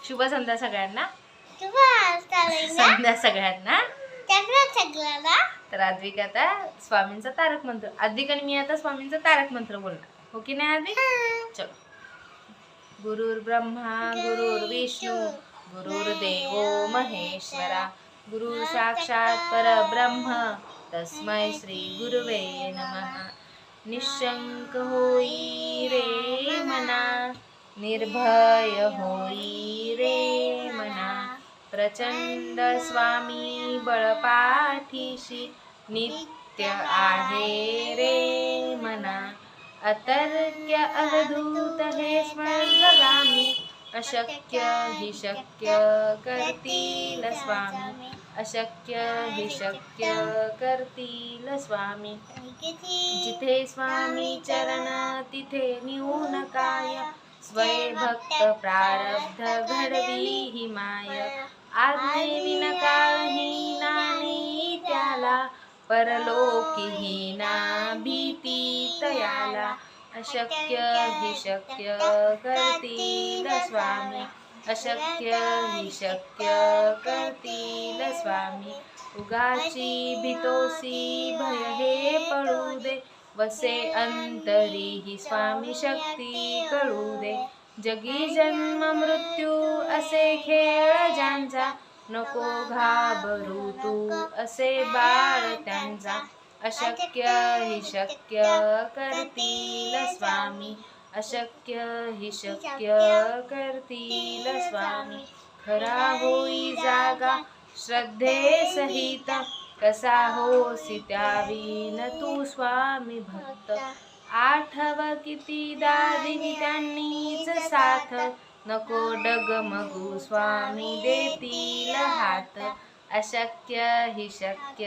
शुभ संध्या सगळ्यांना. संध्या सगळ्यांना. तर आद्विक आता स्वामींचा तारक मंत्र, आद्विक आणि मी आता स्वामींचा तारक मंत्र बोलणार, हो की नाही आद्विक? चलो. गुरुर् ब्रह्मा गुरुर्विष्णू गुरुर्देवो महेश्वरा, गुरु साक्षात परब्रह्म तस्मै श्री गुरुवे नमः. निशंक होई रे मना, निर्भय होई रे मना, प्रचंड स्वामी बळपाठीशी नित्य आहे रे मना. अतर्क्य अवधूत हे स्वर्गगामी, अशक्य हि शक्य करतील स्वामी, अशक्य हि शक्य करतील स्वामी. जिथे स्वामी चरण तिथे न्यून काय, स्वय भक्त प्रारब्ध घडवी ही माय. आज्ञेविन काही नाही त्याला, परलोकी ही ना भीती तयाला. अशक्य हि शक्य करतील स्वामी, अशक्य हि शक्य करतील स्वामी. उगाची भीतोसी भय हे पळू दे, वसे अंतरी ही स्वामी शक्ती कळू दे. जगी जन्म मृत्यू असे खेळ ज्यांचा, नको घाबरू तू असे बाळ त्यांचा. अशक्य हि शक्य करतील स्वामी, अशक्य हि शक्य करतील स्वामी. खरा होई जागा श्रद्धे सहित, कसा होसी त्यावीन तू स्वामी भक्त. आठव कितीदा दिली त्यांनीच साथ, नको डगमगू स्वामी देतील हात. अशक्य हि शक्य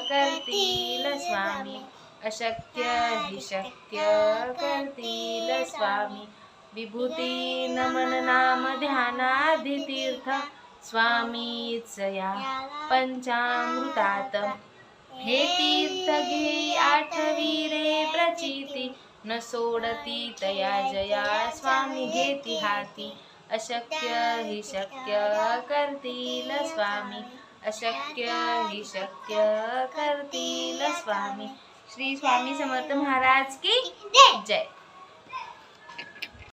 करतील स्वामी, अशक्य हि शक्य करतील स्वामी. विभूती नमन नाम ध्यानाधि तीर्थ, स्वामीच या पंचामृतात. हे तीर्थ घे आठवी रे प्रचिती, न सोडती तया जया स्वामी घेती हाती. अशक्य हि शक्य करतील स्वामी, अशक्य हि शक्य करतील स्वामी. श्री स्वामी समर्थ महाराज की जय.